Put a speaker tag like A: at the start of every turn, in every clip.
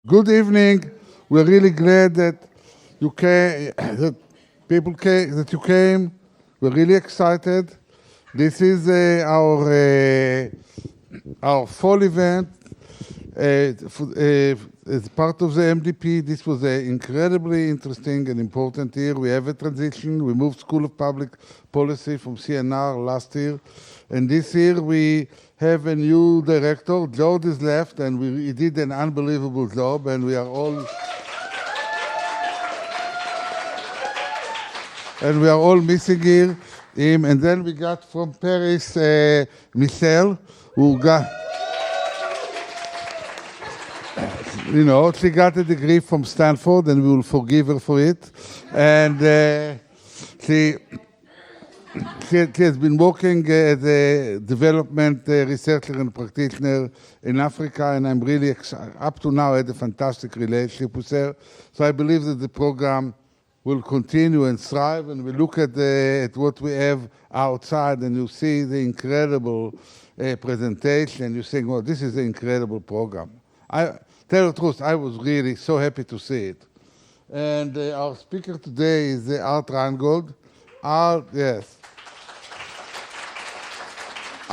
A: Good evening. We're really glad that you came, that people came, that you came. We're really excited. This is our fall event. As part of the MDP, this was an incredibly interesting and important year. We have a transition. We moved School of Public Policy from CNR last year. And this year we have a new director. George is left, and he did an unbelievable job, and we are all missing him. And then we got from Paris Michelle, who got, she got a degree from Stanford, and we will forgive her for it. And she has been working as a development researcher and practitioner in Africa, and I'm really excited. Up to now, I had a fantastic relationship with her. So I believe that the program will continue and thrive, and we look at what we have outside, and you see the incredible presentation, and you think, well, this is an incredible program. I tell you the truth, I was really so happy to see it. And our speaker today is Art Reingold. Art, yes.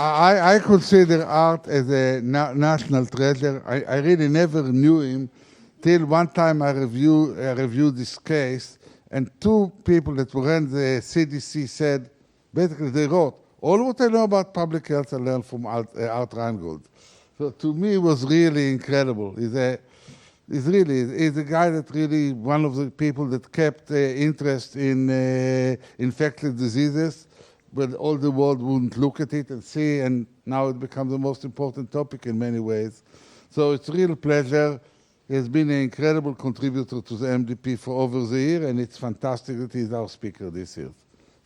A: I consider Art as a national treasure. I really never knew him till one time I reviewed this case, and two people that ran the CDC said, basically they wrote, all what I know about public health I learned from Art Reingold. So to me it was really incredible. He's a guy that really, one of the people that kept interest in infectious diseases, but all the world wouldn't look at it and see, and now it becomes the most important topic in many ways. So it's a real pleasure. He has been an incredible contributor to the MDP for over the year, and it's fantastic that he's our speaker this year.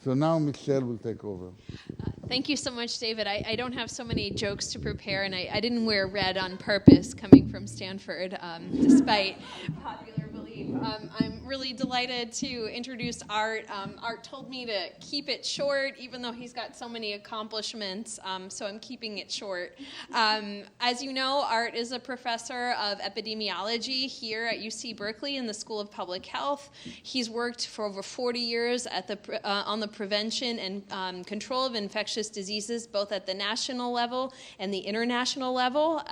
A: So now Michelle will take over.
B: Thank you so much, David. I don't have so many jokes to prepare, and I didn't wear red on purpose coming from Stanford, despite popular belief. I'm really delighted to introduce Art. Art told me to keep it short, even though he's got so many accomplishments, so I'm keeping it short. As you know, Art is a professor of epidemiology here at UC Berkeley in the School of Public Health. He's worked for over 40 years on the prevention and control of infectious diseases, both at the national level and the international level,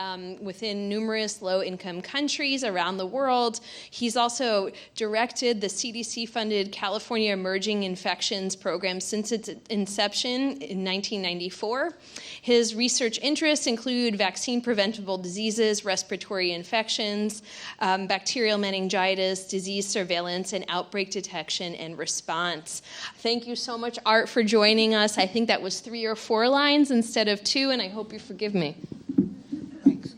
B: within numerous low-income countries around the world. He's also directed the CDC-funded California Emerging Infections Program since its inception in 1994. His research interests include vaccine-preventable diseases, respiratory infections, bacterial meningitis, disease surveillance, and outbreak detection and response. Thank you so much, Art, for joining us. I think that was 3 or 4 lines instead of 2, and I hope you forgive me.
C: Thanks.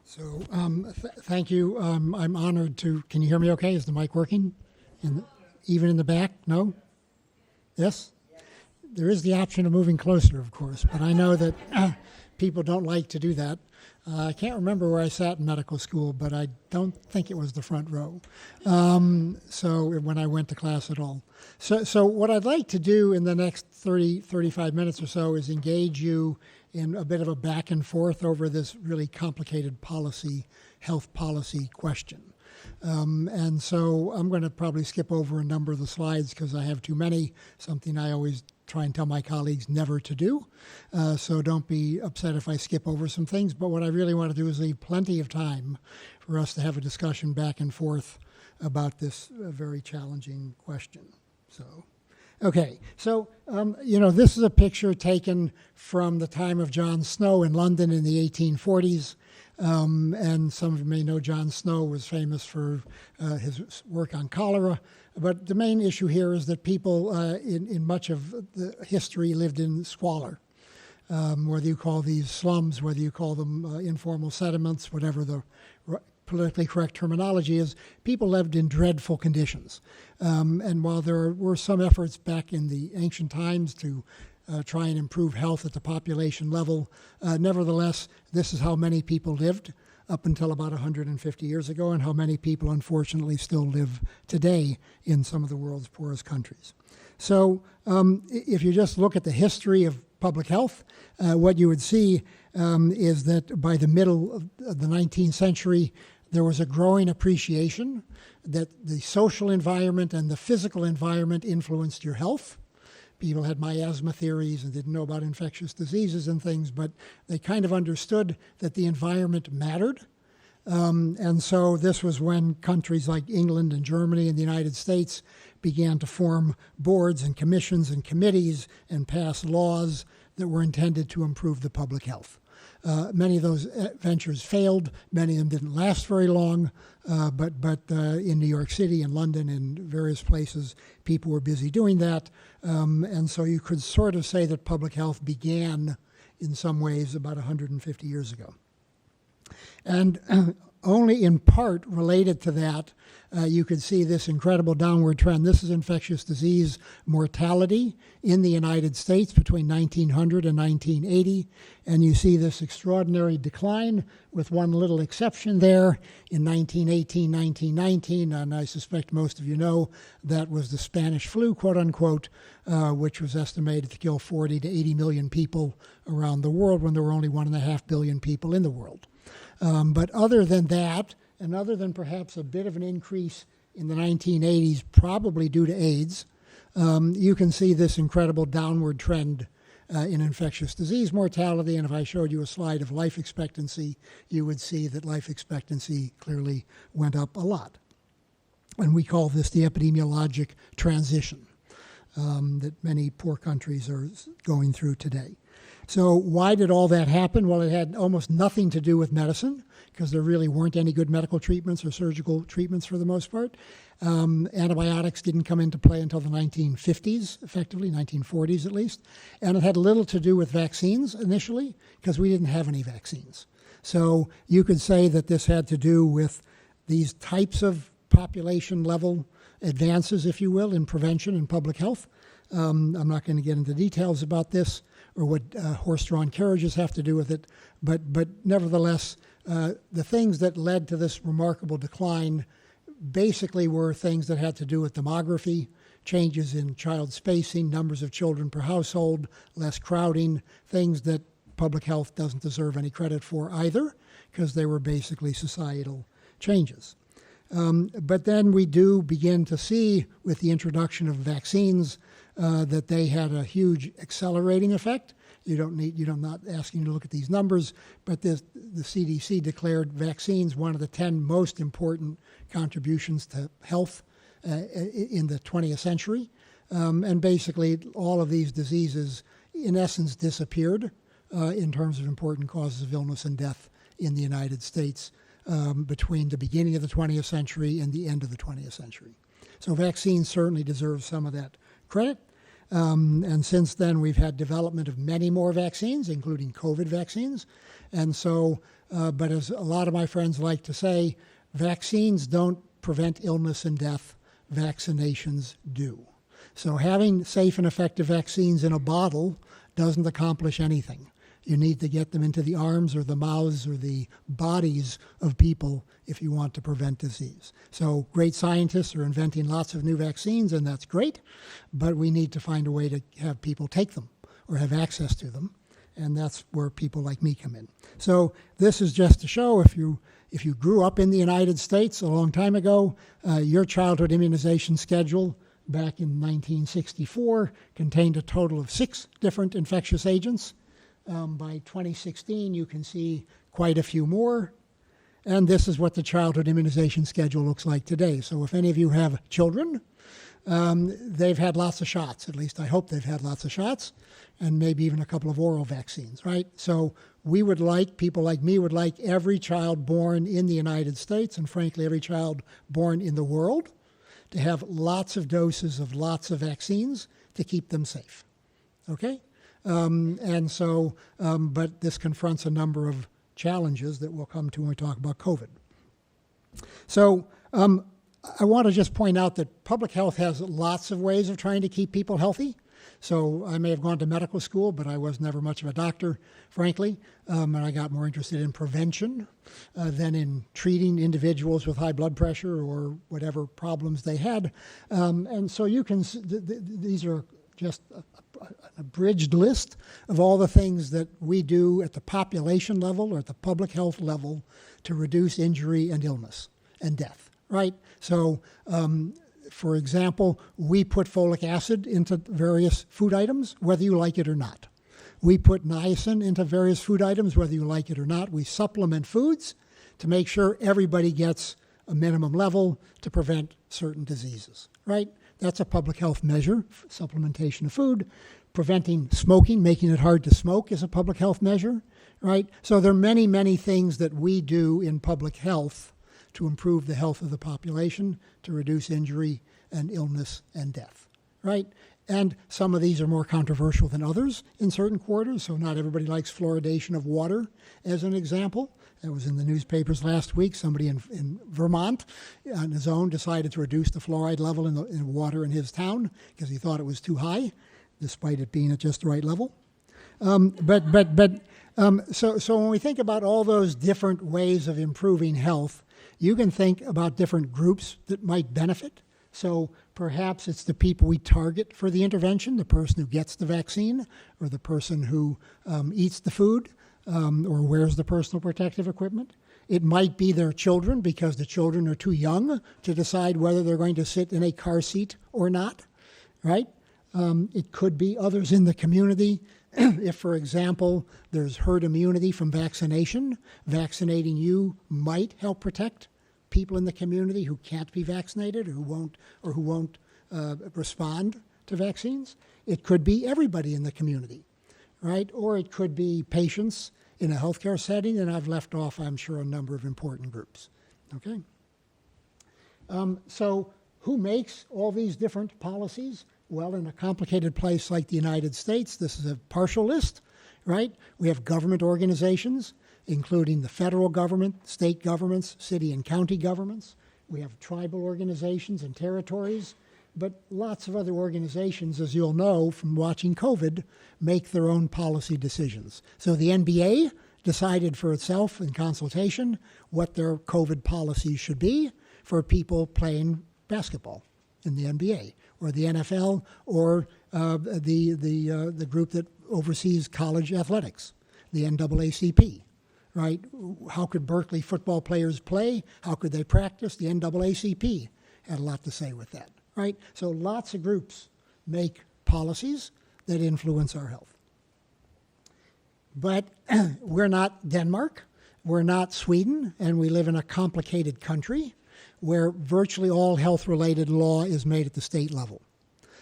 C: So thank you. I'm honored to, can you hear me okay? Is the mic working? Even in the back? No? Yes? There is the option of moving closer, of course, but I know that people don't like to do that. I can't remember where I sat in medical school, but I don't think it was the front row. So when I went to class at all. So what I'd like to do in the next 30, 35 minutes or so is engage you in a bit of a back and forth over this really complicated health policy question. And so I'm going to probably skip over a number of the slides because I have too many, something I always try and tell my colleagues never to do. So don't be upset if I skip over some things. But what I really want to do is leave plenty of time for us to have a discussion back and forth about this very challenging question. So, okay. So, this is a picture taken from the time of John Snow in London in the 1840s. And some of you may know John Snow was famous for his work on cholera. But the main issue here is that people in much of the history lived in squalor. Whether you call these slums, whether you call them informal settlements, whatever the politically correct terminology is, people lived in dreadful conditions. And while there were some efforts back in the ancient times to try and improve health at the population level, nevertheless, this is how many people lived up until about 150 years ago, and how many people unfortunately still live today in some of the world's poorest countries. So if you just look at the history of public health, what you would see is that by the middle of the 19th century, there was a growing appreciation that the social environment and the physical environment influenced your health. People had miasma theories and didn't know about infectious diseases and things, but they kind of understood that the environment mattered. And so this was when countries like England and Germany and the United States began to form boards and commissions and committees and pass laws that were intended to improve the public health. Many of those ventures failed. Many of them didn't last very long, but in New York City and London and various places, people were busy doing that. And so you could sort of say that public health began in some ways about 150 years ago. And only in part related to that, you could see this incredible downward trend. This is infectious disease mortality in the United States between 1900 and 1980. And you see this extraordinary decline with one little exception there in 1918, 1919. And I suspect most of you know that was the Spanish flu, quote unquote, which was estimated to kill 40 to 80 million people around the world when there were only 1.5 billion people in the world. But other than that, and other than perhaps a bit of an increase in the 1980s, probably due to AIDS, you can see this incredible downward trend in infectious disease mortality. And if I showed you a slide of life expectancy, you would see that life expectancy clearly went up a lot. And we call this the epidemiologic transition that many poor countries are going through today. So why did all that happen? Well, it had almost nothing to do with medicine, because there really weren't any good medical treatments or surgical treatments for the most part. Antibiotics didn't come into play until the 1950s, effectively, 1940s at least. And it had little to do with vaccines initially, because we didn't have any vaccines. So you could say that this had to do with these types of population level advances, if you will, in prevention and public health. I'm not going to get into details about this or what horse-drawn carriages have to do with it, but nevertheless, the things that led to this remarkable decline basically were things that had to do with demography, changes in child spacing, numbers of children per household, less crowding, things that public health doesn't deserve any credit for either, because they were basically societal changes. But then we do begin to see, with the introduction of vaccines, that they had a huge accelerating effect. I'm not asking you to look at these numbers, but the CDC declared vaccines one of the 10 most important contributions to health in the 20th century. And basically, all of these diseases, in essence, disappeared in terms of important causes of illness and death in the United States between the beginning of the 20th century and the end of the 20th century. So vaccines certainly deserve some of that credit. And since then, we've had development of many more vaccines, including COVID vaccines. And so, but as a lot of my friends like to say, vaccines don't prevent illness and death, vaccinations do. So having safe and effective vaccines in a bottle doesn't accomplish anything. You need to get them into the arms or the mouths or the bodies of people if you want to prevent disease. So great scientists are inventing lots of new vaccines, and that's great, but we need to find a way to have people take them or have access to them, and that's where people like me come in. So this is just to show if you grew up in the United States a long time ago, your childhood immunization schedule back in 1964 contained a total of 6 different infectious agents. By 2016, you can see quite a few more. And this is what the childhood immunization schedule looks like today. So if any of you have children, they've had lots of shots. At least I hope they've had lots of shots, and maybe even a couple of oral vaccines, right? So we would like, people like me would like every child born in the United States, and frankly, every child born in the world, to have lots of doses of lots of vaccines to keep them safe, okay? And so, but this confronts a number of challenges that we'll come to when we talk about COVID. So I want to just point out that public health has lots of ways of trying to keep people healthy. So I may have gone to medical school, but I was never much of a doctor, frankly, and I got more interested in prevention than in treating individuals with high blood pressure or whatever problems they had. And so you can, these are just abridged list of all the things that we do at the population level or at the public health level to reduce injury and illness and death, right? So, for example, we put folic acid into various food items, whether you like it or not. We put niacin into various food items, whether you like it or not. We supplement foods to make sure everybody gets a minimum level to prevent certain diseases, right? That's a public health measure, supplementation of food. Preventing smoking, making it hard to smoke is a public health measure, right? So there are many, many things that we do in public health to improve the health of the population, to reduce injury and illness and death, right? And some of these are more controversial than others in certain quarters, so not everybody likes fluoridation of water, as an example. That was in the newspapers last week. Somebody in Vermont on his own decided to reduce the fluoride level in water in his town because he thought it was too high, despite it being at just the right level. So when we think about all those different ways of improving health, you can think about different groups that might benefit. So perhaps it's the people we target for the intervention, the person who gets the vaccine or the person who eats the food or wears the personal protective equipment. It might be their children because the children are too young to decide whether they're going to sit in a car seat or not, right? It could be others in the community. If, for example, there's herd immunity from vaccination, vaccinating you might help protect people in the community who can't be vaccinated or who won't respond to vaccines. It could be everybody in the community, right? Or it could be patients in a healthcare setting, and I've left off, I'm sure, a number of important groups, okay? So who makes all these different policies? Well, in a complicated place like the United States, this is a partial list, right? We have government organizations, including the federal government, state governments, city and county governments. We have tribal organizations and territories, but lots of other organizations, as you'll know from watching COVID, make their own policy decisions. So the NBA decided for itself in consultation what their COVID policies should be for people playing basketball in the NBA, or the NFL, or the group that oversees college athletics, the NAACP, right? How could Berkeley football players play? How could they practice? The NAACP had a lot to say with that, right? So lots of groups make policies that influence our health. But we're not Denmark, we're not Sweden, and we live in a complicated country where virtually all health-related law is made at the state level.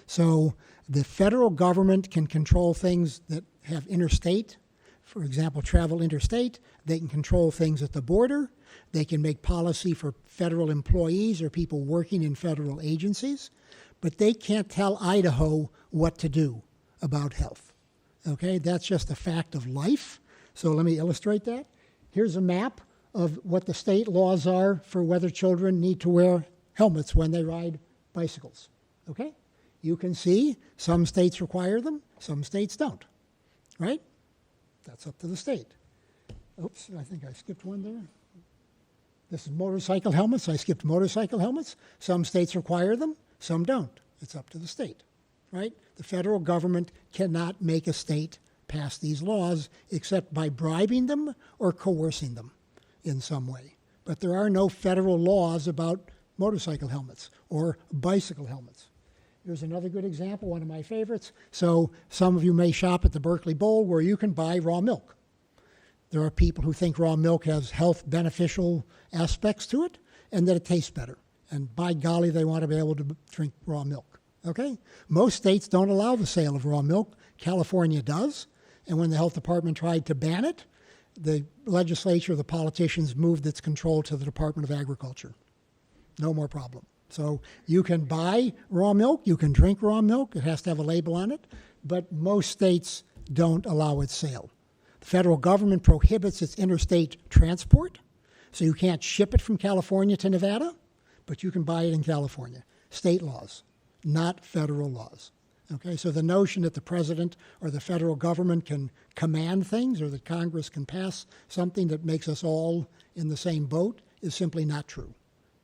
C: So the federal government can control things that have interstate, for example, travel interstate. They can control things at the border. They can make policy for federal employees or people working in federal agencies, but they can't tell Idaho what to do about health. Okay, that's just a fact of life. So let me illustrate that. Here's a map of what the state laws are for whether children need to wear helmets when they ride bicycles, okay? You can see some states require them, some states don't, right? That's up to the state. Oops, I think I skipped one there. This is motorcycle helmets. I skipped motorcycle helmets. Some states require them, some don't. It's up to the state, right? The federal government cannot make a state pass these laws except by bribing them or coercing them in some way. But there are no federal laws about motorcycle helmets or bicycle helmets. Here's another good example, one of my favorites. So some of you may shop at the Berkeley Bowl where you can buy raw milk. There are people who think raw milk has health beneficial aspects to it and that it tastes better. And by golly, they want to be able to drink raw milk, okay? Most states don't allow the sale of raw milk. California does. And when the health department tried to ban it, the legislature, the politicians moved its control to the Department of Agriculture. No more problem. So you can buy raw milk, you can drink raw milk, it has to have a label on it, but most states don't allow its sale. The federal government prohibits its interstate transport, so you can't ship it from California to Nevada, but you can buy it in California. State laws, not federal laws. Okay, so the notion that the president or the federal government can command things or that Congress can pass something that makes us all in the same boat is simply not true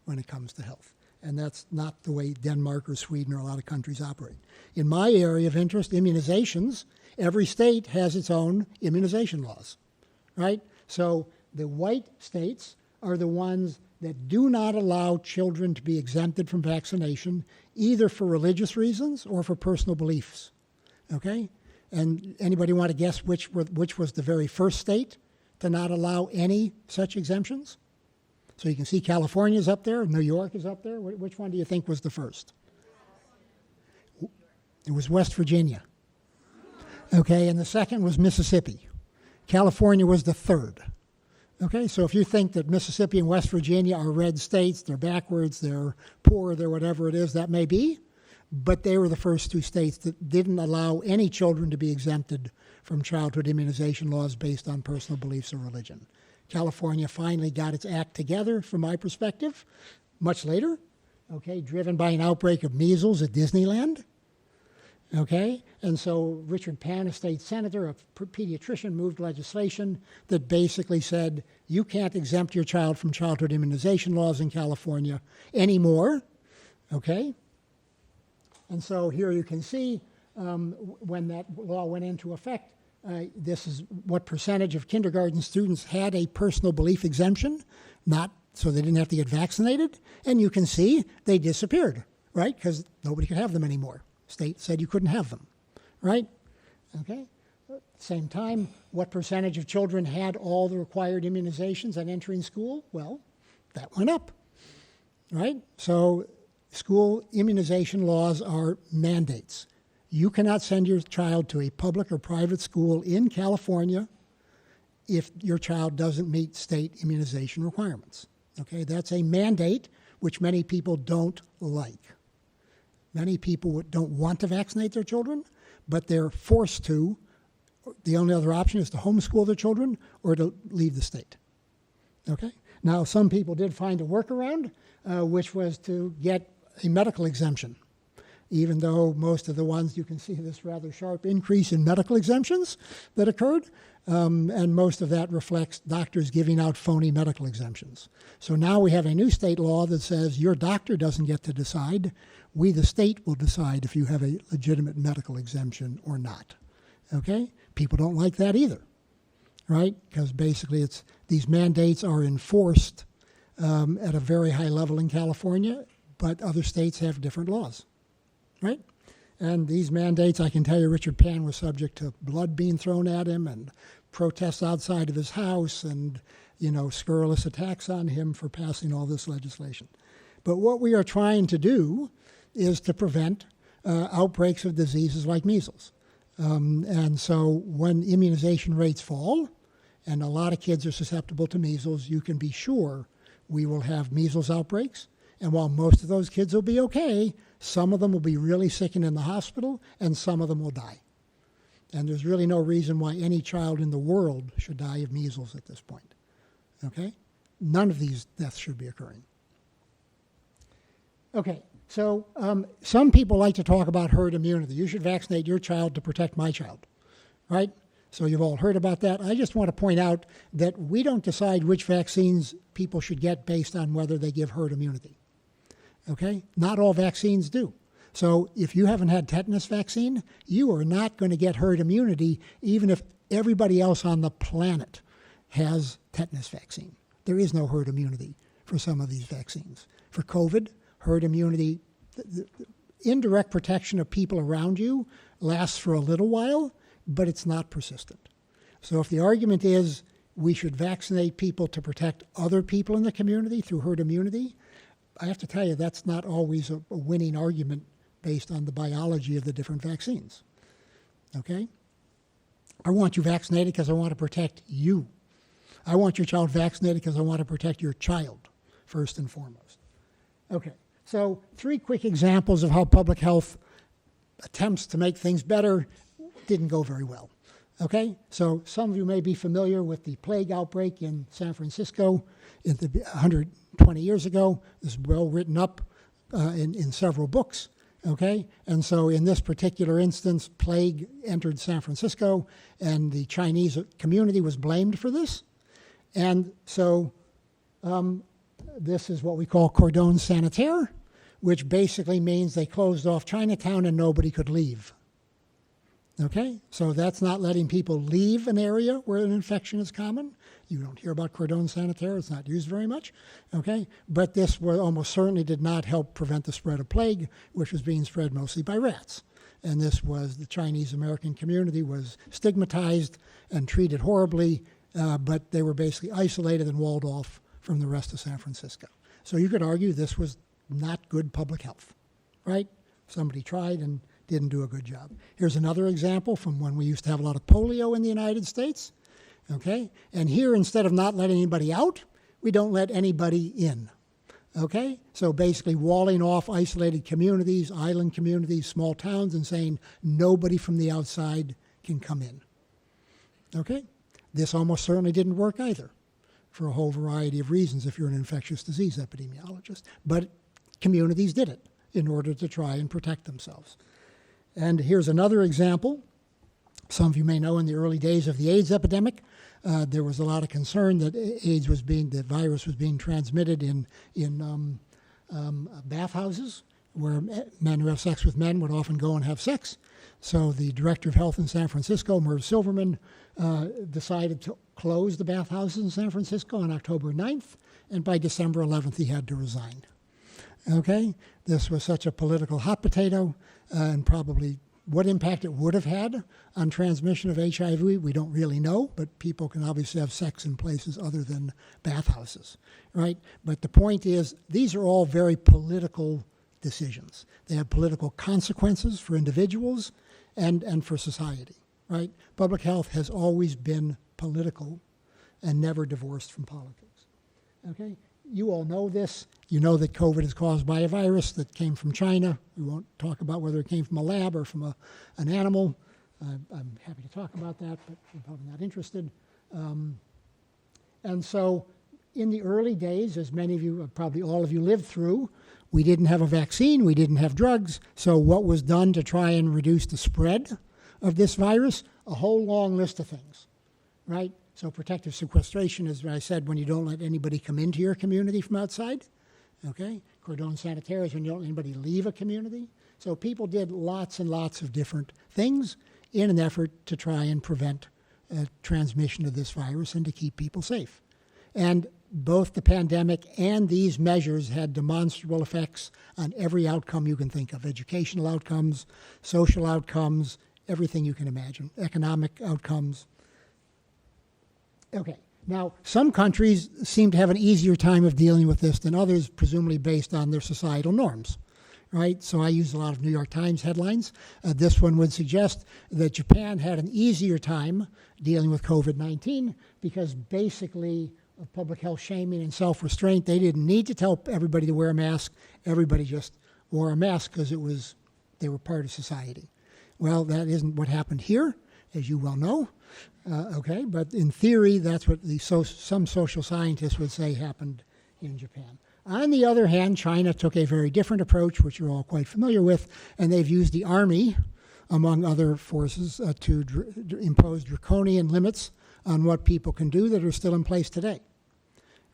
C: when it comes to health. And that's not the way Denmark or Sweden or a lot of countries operate. In my area of interest, immunizations, every state has its own immunization laws, right? So the white states are the ones that do not allow children to be exempted from vaccination, either for religious reasons or for personal beliefs, okay? And anybody want to guess which was the very first state to not allow any such exemptions? So you can see California's up there, New York is up there. Which one do you think was the first? It was West Virginia. Okay, and the second was Mississippi. California was the third. Okay, so if you think that Mississippi and West Virginia are red states, they're backwards, they're poor, they're whatever it is, that may be, but they were the first two states that didn't allow any children to be exempted from childhood immunization laws based on personal beliefs or religion. California finally got its act together, from my perspective, much later, okay, driven by an outbreak of measles at Disneyland, okay? And so Richard Pan, a state senator, a pediatrician, moved legislation that basically said, you can't exempt your child from childhood immunization laws in California anymore, okay? And so here you can see when that law went into effect, this is what percentage of kindergarten students had a personal belief exemption, not so they didn't have to get vaccinated. And you can see they disappeared, right? Because nobody could have them anymore. State said you couldn't have them, right? Okay. Same time, what percentage of children had all the required immunizations at entering school? Well, that went up, right? So school immunization laws are mandates. You cannot send your child to a public or private school in California if your child doesn't meet state immunization requirements. Okay, that's a mandate which many people don't like. Many people don't want to vaccinate their children, but they're forced to. The only other option is to homeschool their children or to leave the state. Okay? Now, some people did find a workaround, which was to get a medical exemption. Even though most of the ones, you can see this rather sharp increase in medical exemptions that occurred, and most of that reflects doctors giving out phony medical exemptions. So now we have a new state law that says your doctor doesn't get to decide. We, the state, will decide if you have a legitimate medical exemption or not. Okay? People don't like that either, right? Because basically these mandates are enforced at a very high level in California, but other states have different laws. Right? And these mandates, I can tell you, Richard Pan was subject to blood being thrown at him and protests outside of his house and, scurrilous attacks on him for passing all this legislation. But what we are trying to do is to prevent outbreaks of diseases like measles. And so when immunization rates fall, and a lot of kids are susceptible to measles, you can be sure we will have measles outbreaks. And while most of those kids will be okay, some of them will be really sick and in the hospital, and some of them will die. And there's really no reason why any child in the world should die of measles at this point. Okay? None of these deaths should be occurring. Okay, so some people like to talk about herd immunity. You should vaccinate your child to protect my child, right? So you've all heard about that. I just want to point out that we don't decide which vaccines people should get based on whether they give herd immunity. Okay? Not all vaccines do. So if you haven't had tetanus vaccine, you are not going to get herd immunity even if everybody else on the planet has tetanus vaccine. There is no herd immunity for some of these vaccines. For COVID, herd immunity, the indirect protection of people around you lasts for a little while, but it's not persistent. So if the argument is we should vaccinate people to protect other people in the community through herd immunity, I have to tell you that's not always a winning argument based on the biology of the different vaccines. Okay? I want you vaccinated because I want to protect you. I want your child vaccinated because I want to protect your child, first and foremost. Okay, so 3 quick examples of how public health attempts to make things better didn't go very well. Okay, so some of you may be familiar with the plague outbreak in San Francisco 120 years ago. It's well written up in several books. Okay, and so in this particular instance, plague entered San Francisco, and the Chinese community was blamed for this. And so this is what we call cordon sanitaire. which basically means they closed off Chinatown and nobody could leave. Okay, so that's not letting people leave an area where an infection is common. You don't hear about cordon sanitaire, it's not used very much. Okay, but this almost certainly did not help prevent the spread of plague, which was being spread mostly by rats. And this was, the Chinese American community was stigmatized and treated horribly, but they were basically isolated and walled off from the rest of San Francisco. So you could argue this was not good public health, right? Somebody tried and didn't do a good job. Here's another example from when we used to have a lot of polio in the United States, okay? And here, instead of not letting anybody out, we don't let anybody in, okay? So basically walling off isolated communities, island communities, small towns, and saying nobody from the outside can come in, okay? This almost certainly didn't work either for a whole variety of reasons if you're an infectious disease epidemiologist, but communities did it in order to try and protect themselves. And here's another example. Some of you may know in the early days of the AIDS epidemic, there was a lot of concern that the virus was being transmitted in bathhouses where men who have sex with men would often go and have sex. So the director of health in San Francisco, Merv Silverman, decided to close the bathhouses in San Francisco on October 9th, and by December 11th he had to resign. Okay, this was such a political hot potato, and probably what impact it would have had on transmission of HIV, we don't really know, but people can obviously have sex in places other than bathhouses, right? But the point is, these are all very political decisions. They have political consequences for individuals and for society, right? Public health has always been political and never divorced from politics, okay? You all know this. You know that COVID is caused by a virus that came from China. We won't talk about whether it came from a lab or from an animal. I'm happy to talk about that, but I'm probably not interested. And so in the early days, as many of you, probably all of you lived through, we didn't have a vaccine, we didn't have drugs. So what was done to try and reduce the spread of this virus? A whole long list of things, right? So protective sequestration is what I said, when you don't let anybody come into your community from outside, okay? Cordon sanitaire is when you don't let anybody leave a community. So people did lots and lots of different things in an effort to try and prevent transmission of this virus and to keep people safe. And both the pandemic and these measures had demonstrable effects on every outcome you can think of: educational outcomes, social outcomes, everything you can imagine, economic outcomes. Okay, now some countries seem to have an easier time of dealing with this than others, presumably based on their societal norms, right? So I use a lot of New York Times headlines. This one would suggest that Japan had an easier time dealing with COVID-19 because basically of public health shaming and self-restraint, they didn't need to tell everybody to wear a mask. Everybody just wore a mask because they were part of society. Well, that isn't what happened here, as you well know. Okay, but in theory, that's what some social scientists would say happened in Japan. On the other hand, China took a very different approach, which you're all quite familiar with, and they've used the army, among other forces, to impose draconian limits on what people can do that are still in place today,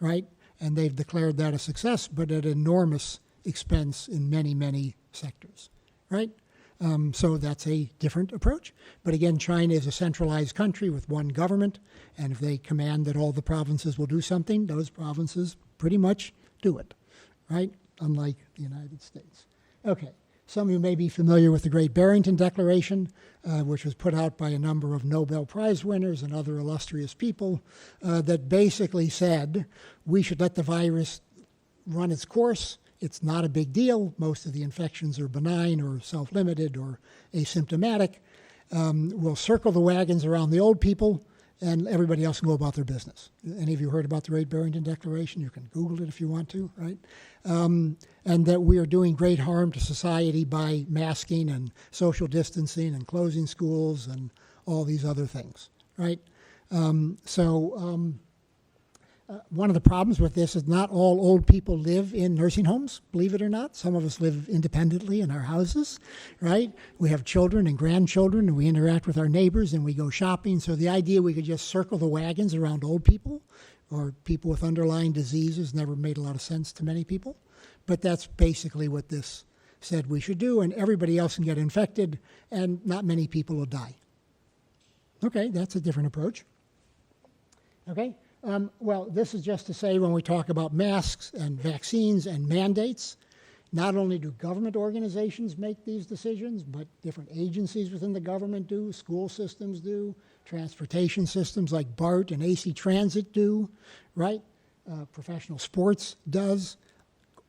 C: right? And they've declared that a success, but at enormous expense in many, many sectors, right? So that's a different approach. But again, China is a centralized country with one government, and if they command that all the provinces will do something, those provinces pretty much do it, right? Unlike the United States. Okay, some of you may be familiar with the Great Barrington Declaration, which was put out by a number of Nobel Prize winners and other illustrious people, that basically said we should let the virus run its course. It's not a big deal. Most of the infections are benign or self-limited or asymptomatic. We'll circle the wagons around the old people, and everybody else can go about their business. Any of you heard about the Great Barrington Declaration? You can Google it if you want to, right? And that we are doing great harm to society by masking and social distancing and closing schools and all these other things, right? One of the problems with this is not all old people live in nursing homes, believe it or not. Some of us live independently in our houses, right? We have children and grandchildren, and we interact with our neighbors, and we go shopping. So the idea we could just circle the wagons around old people or people with underlying diseases never made a lot of sense to many people. but that's basically what this said we should do, and everybody else can get infected, and not many people will die. Okay, that's a different approach. Okay, well, this is just to say when we talk about masks and vaccines and mandates, not only do government organizations make these decisions, but different agencies within the government do, school systems do, transportation systems like BART and AC Transit do, right? Professional sports does,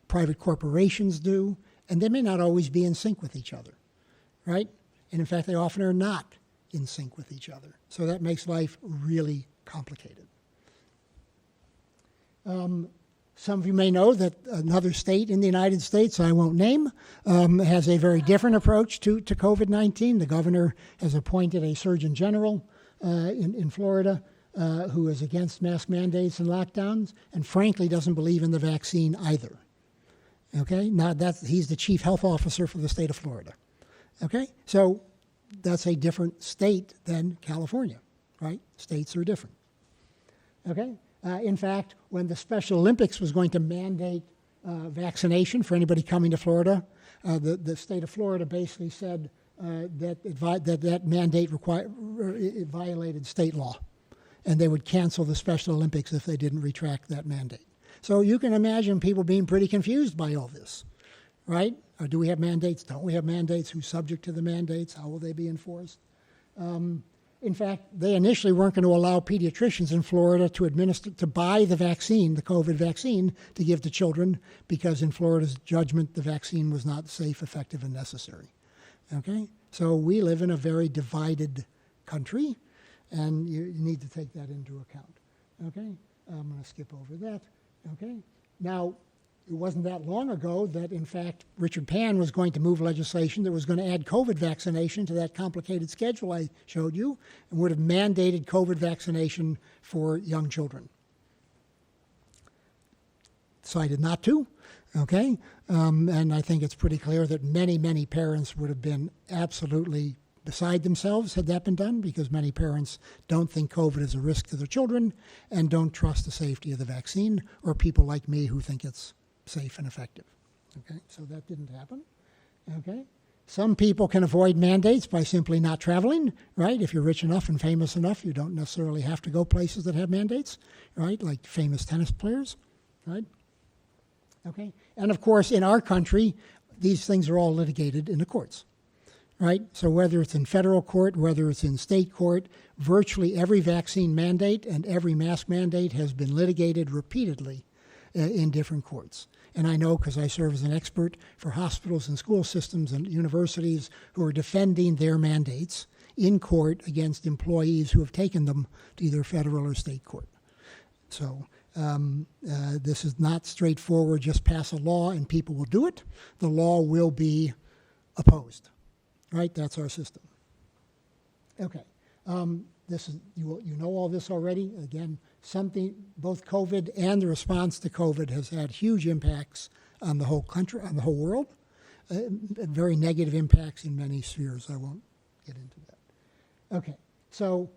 C: private corporations do, and they may not always be in sync with each other, right? And in fact, they often are not in sync with each other. So that makes life really complicated. Some of you may know that another state in the United States, I won't name, has a very different approach to COVID-19. The governor has appointed a Surgeon General in Florida who is against mask mandates and lockdowns, and frankly doesn't believe in the vaccine either. Okay, now he's the chief health officer for the state of Florida. Okay, so that's a different state than California, right? States are different. Okay, in fact, when the Special Olympics was going to mandate vaccination for anybody coming to Florida, the state of Florida basically said that mandate it violated state law, and they would cancel the Special Olympics if they didn't retract that mandate. So you can imagine people being pretty confused by all this, right? Or do we have mandates? Don't we have mandates? Who's subject to the mandates? How will they be enforced? In fact, they initially weren't going to allow pediatricians in Florida to buy the vaccine, the COVID vaccine, to give to children, because in Florida's judgment, the vaccine was not safe, effective, and necessary. Okay? So we live in a very divided country, and you need to take that into account. Okay? I'm going to skip over that. Okay? Now, it wasn't that long ago that, in fact, Richard Pan was going to move legislation that was going to add COVID vaccination to that complicated schedule I showed you, and would have mandated COVID vaccination for young children. Decided not to, okay? And I think it's pretty clear that many, many parents would have been absolutely beside themselves had that been done, because many parents don't think COVID is a risk to their children and don't trust the safety of the vaccine, or people like me who think it's safe and effective. Okay, so that didn't happen. Okay, some people can avoid mandates by simply not traveling, right? If you're rich enough and famous enough, you don't necessarily have to go places that have mandates, right? Like famous tennis players, right? Okay, and of course, in our country, these things are all litigated in the courts, right? So whether it's in federal court, whether it's in state court, virtually every vaccine mandate and every mask mandate has been litigated repeatedly in different courts. And I know because I serve as an expert for hospitals and school systems and universities who are defending their mandates in court against employees who have taken them to either federal or state court. So this is not straightforward, just pass a law and people will do it. The law will be opposed, right? That's our system. Okay. This is, you know all this already. Again, both COVID and the response to COVID has had huge impacts on the whole country, on the whole world, very negative impacts in many spheres. I won't get into that. Okay, so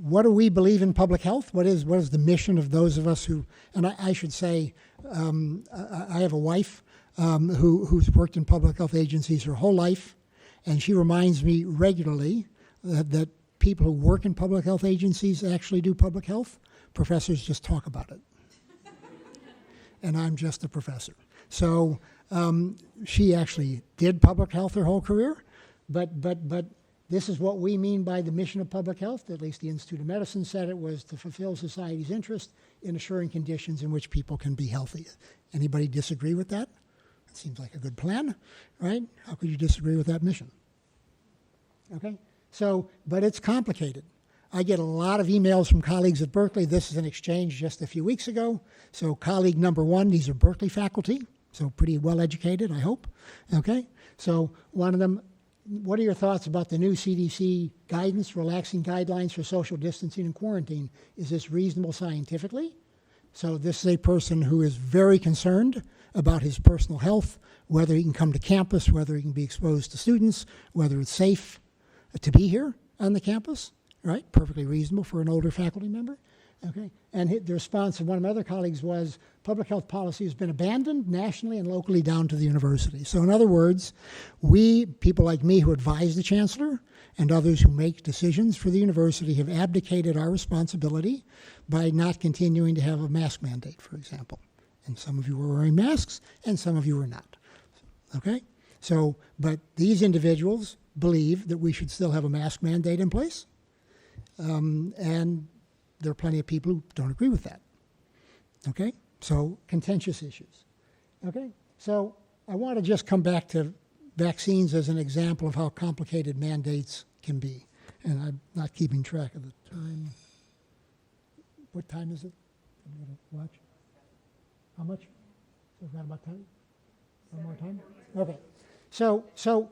C: what do we believe in public health? What is the mission of those of us who, and I should say, I have a wife who's worked in public health agencies her whole life, and she reminds me regularly that people who work in public health agencies actually do public health. Professors just talk about it. And I'm just a professor. So she actually did public health her whole career, but this is what we mean by the mission of public health. At least the Institute of Medicine said it was to fulfill society's interest in assuring conditions in which people can be healthy. Anybody disagree with that? It seems like a good plan, right? How could you disagree with that mission? Okay? So, but it's complicated. I get a lot of emails from colleagues at Berkeley. This is an exchange just a few weeks ago. So colleague number one, these are Berkeley faculty, so pretty well educated, I hope. Okay? So one of them, what are your thoughts about the new CDC guidance, relaxing guidelines for social distancing and quarantine? Is this reasonable scientifically? So this is a person who is very concerned about his personal health, whether he can come to campus, whether he can be exposed to students, whether it's safe to be here on the campus, right? Perfectly reasonable for an older faculty member. Okay, and the response of one of my other colleagues was public health policy has been abandoned nationally and locally down to the university. So in other words, we, people like me who advise the chancellor and others who make decisions for the university, have abdicated our responsibility by not continuing to have a mask mandate, for example. And some of you were wearing masks and some of you were not. Okay, so, but these individuals believe that we should still have a mask mandate in place, and there are plenty of people who don't agree with that. Okay, so contentious issues. Okay, so I want to just come back to vaccines as an example of how complicated mandates can be. And I'm not keeping track of the time. What time is it? I'm going to watch. How much? We've got about time? One more time? Okay. So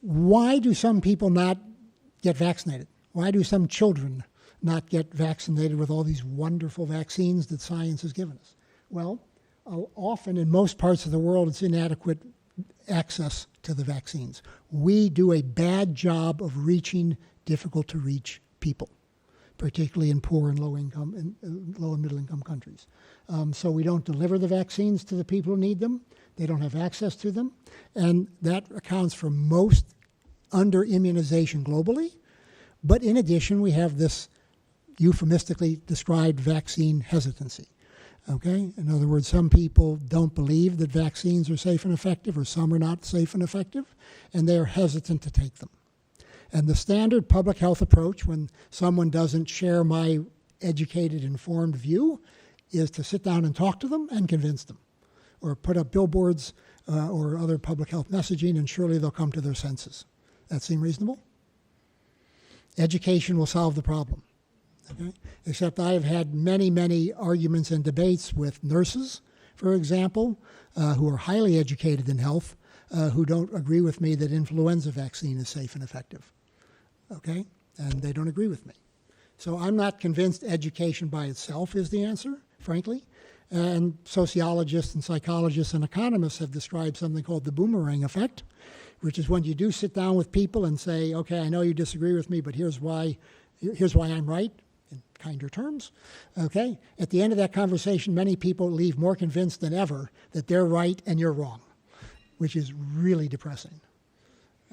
C: why do some people not get vaccinated? Why do some children not get vaccinated with all these wonderful vaccines that science has given us? Well, often in most parts of the world, it's inadequate access to the vaccines. We do a bad job of reaching difficult to reach people, particularly in poor and low and middle income countries. So we don't deliver the vaccines to the people who need them. They don't have access to them. And that accounts for most under immunization globally. But in addition, we have this euphemistically described vaccine hesitancy. Okay? In other words, some people don't believe that vaccines are safe and effective, or some are not safe and effective, and they're hesitant to take them. And the standard public health approach when someone doesn't share my educated, informed view is to sit down and talk to them and convince them, or put up billboards or other public health messaging, and surely they'll come to their senses. That seem reasonable? Education will solve the problem. Okay? Except I have had many, many arguments and debates with nurses, for example, who are highly educated in health, who don't agree with me that influenza vaccine is safe and effective. Okay? And they don't agree with me. So I'm not convinced education by itself is the answer, frankly. And sociologists and psychologists and economists have described something called the boomerang effect, which is when you do sit down with people and say, okay, I know you disagree with me, but here's why I'm right, in kinder terms. Okay? At the end of that conversation, many people leave more convinced than ever that they're right and you're wrong, which is really depressing.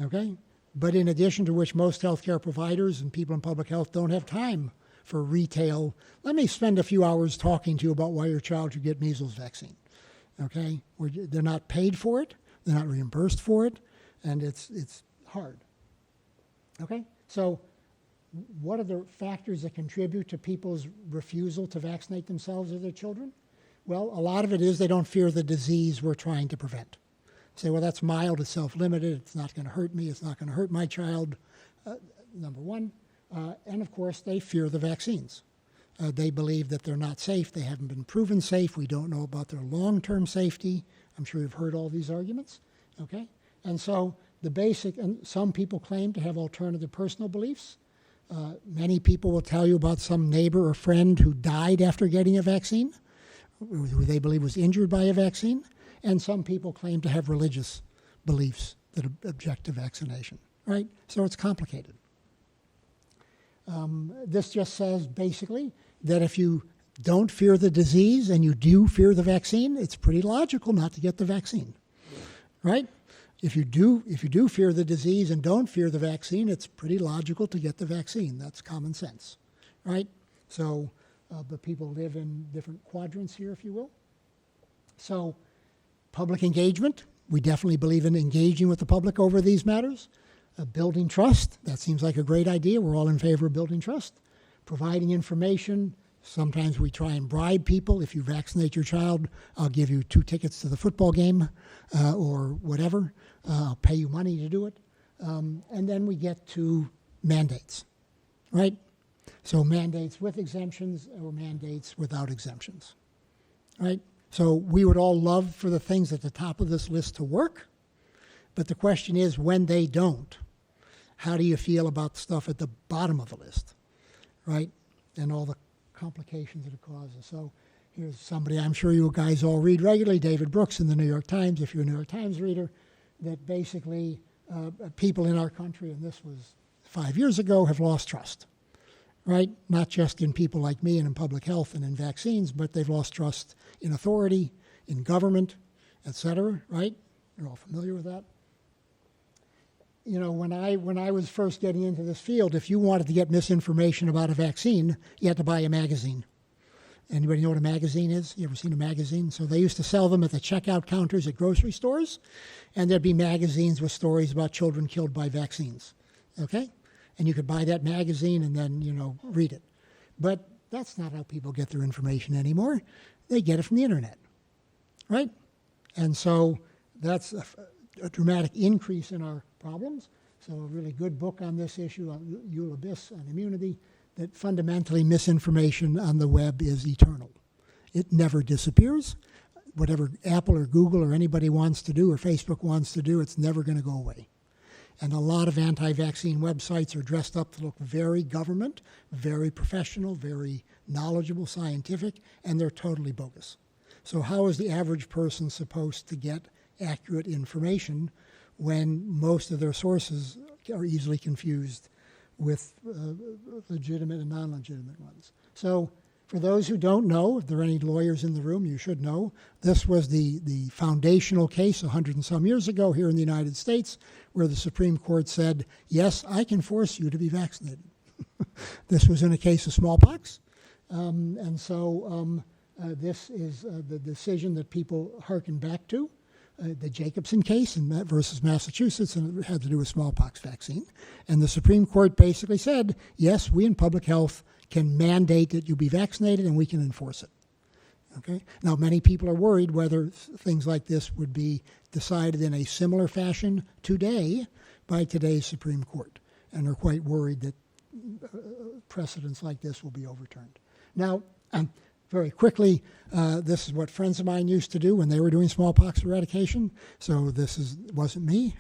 C: Okay? But in addition to which, most healthcare providers and people in public health don't have time for retail. Let me spend a few hours talking to you about why your child should get measles vaccine. Okay? They're not paid for it, they're not reimbursed for it, and it's hard. Okay? So what are the factors that contribute to people's refusal to vaccinate themselves or their children? Well, a lot of it is they don't fear the disease we're trying to prevent. Say, well, that's mild, it's self-limited, it's not going to hurt me, it's not going to hurt my child, number one. And of course, they fear the vaccines. They believe that they're not safe, they haven't been proven safe, we don't know about their long-term safety. I'm sure you've heard all these arguments, okay? And so the basic, and some people claim to have alternative personal beliefs. Many people will tell you about some neighbor or friend who died after getting a vaccine, who they believe was injured by a vaccine. And some people claim to have religious beliefs that object to vaccination, right? So it's complicated. This just says basically that if you don't fear the disease and you do fear the vaccine, it's pretty logical not to get the vaccine, right? If you do fear the disease and don't fear the vaccine, it's pretty logical to get the vaccine. That's common sense, right? So, but people live in different quadrants here, if you will. So, public engagement, we definitely believe in engaging with the public over these matters. Building trust, that seems like a great idea. We're all in favor of building trust. Providing information, sometimes we try and bribe people. If you vaccinate your child, I'll give you 2 tickets to the football game or whatever. I'll pay you money to do it. And then we get to mandates, right? So mandates with exemptions or mandates without exemptions, right? So we would all love for the things at the top of this list to work, but the question is, when they don't, how do you feel about stuff at the bottom of the list, right? And all the complications that it causes. So here's somebody I'm sure you guys all read regularly, David Brooks in the New York Times, if you're a New York Times reader, that basically people in our country, and this was 5 years ago, have lost trust, right? Not just in people like me and in public health and in vaccines, but they've lost trust in authority, in government, et cetera, right? You're all familiar with that. You know, when I was first getting into this field, if you wanted to get misinformation about a vaccine, you had to buy a magazine. Anybody know what a magazine is? You ever seen a magazine? So they used to sell them at the checkout counters at grocery stores, and there'd be magazines with stories about children killed by vaccines, okay? And you could buy that magazine and then, you know, read it. But that's not how people get their information anymore. They get it from the internet, right? And so that's a dramatic increase in our problems. So a really good book on this issue, Eula Biss on immunity, that fundamentally misinformation on the web is eternal. It never disappears. Whatever Apple or Google or anybody wants to do or Facebook wants to do, it's never going to go away. And a lot of anti-vaccine websites are dressed up to look very government, very professional, very knowledgeable, scientific, and they're totally bogus. So how is the average person supposed to get accurate information when most of their sources are easily confused with legitimate and non-legitimate ones? So for those who don't know, if there are any lawyers in the room, you should know, this was the foundational case 100 and some years ago here in the United States where the Supreme Court said, yes, I can force you to be vaccinated. This was in a case of smallpox. And so this is the decision that people hearken back to. The Jacobson case versus Massachusetts, and it had to do with smallpox vaccine. And the Supreme Court basically said, yes, we in public health can mandate that you be vaccinated and we can enforce it. Okay? Now, many people are worried whether things like this would be decided in a similar fashion today by today's Supreme Court, and are quite worried that precedents like this will be overturned. Now, very quickly, this is what friends of mine used to do when they were doing smallpox eradication. So this wasn't me.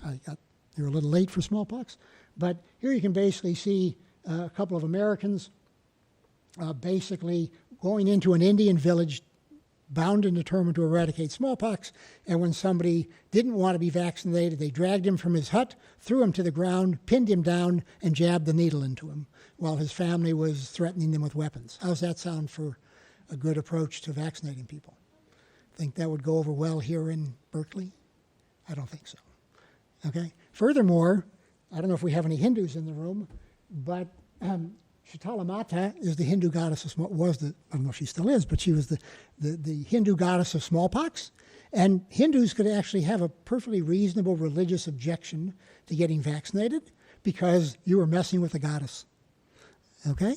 C: They were a little late for smallpox. But here you can basically see a couple of Americans basically going into an Indian village bound and determined to eradicate smallpox. And when somebody didn't want to be vaccinated, they dragged him from his hut, threw him to the ground, pinned him down, and jabbed the needle into him while his family was threatening them with weapons. How's that sound for a good approach to vaccinating people? Think that would go over well here in Berkeley? I don't think so. Okay. Furthermore, I don't know if we have any Hindus in the room, but Shitala Mata is the Hindu goddess of I don't know if she still is, but she was the Hindu goddess of smallpox. And Hindus could actually have a perfectly reasonable religious objection to getting vaccinated because you were messing with the goddess. Okay?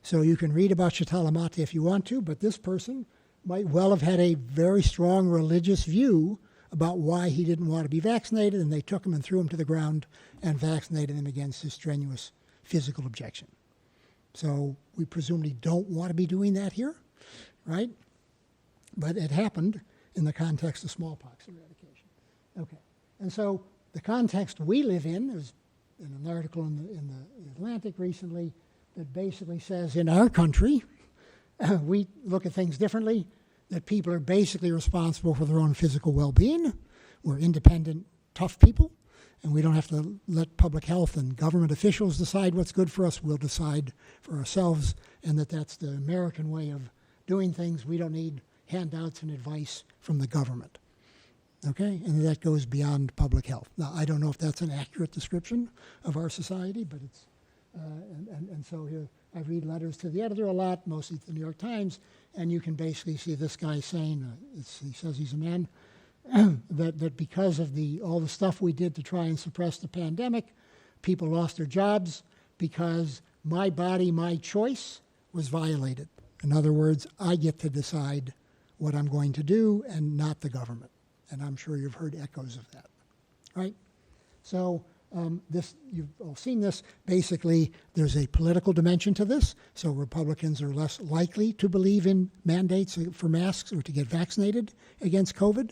C: So you can read about Shitala Mata if you want to, but this person might well have had a very strong religious view about why he didn't want to be vaccinated, and they took him and threw him to the ground and vaccinated him against his strenuous physical objection. So we presumably don't want to be doing that here, right? But it happened in the context of smallpox eradication. Okay, and so the context we live in, there's an article in the Atlantic recently that basically says in our country, we look at things differently, that people are basically responsible for their own physical well-being. We're independent, tough people, and we don't have to let public health and government officials decide what's good for us. We'll decide for ourselves, and that's the American way of doing things. We don't need handouts and advice from the government. Okay? And that goes beyond public health. Now, I don't know if that's an accurate description of our society, but it's and so here I read letters to the editor a lot, mostly to the New York Times, and you can basically see this guy saying, he says he's a man, that because of all the stuff we did to try and suppress the pandemic, people lost their jobs because my body, my choice was violated. In other words, I get to decide what I'm going to do and not the government. And I'm sure you've heard echoes of that, right? So you've all seen this. Basically, there's a political dimension to this. So Republicans are less likely to believe in mandates for masks or to get vaccinated against COVID.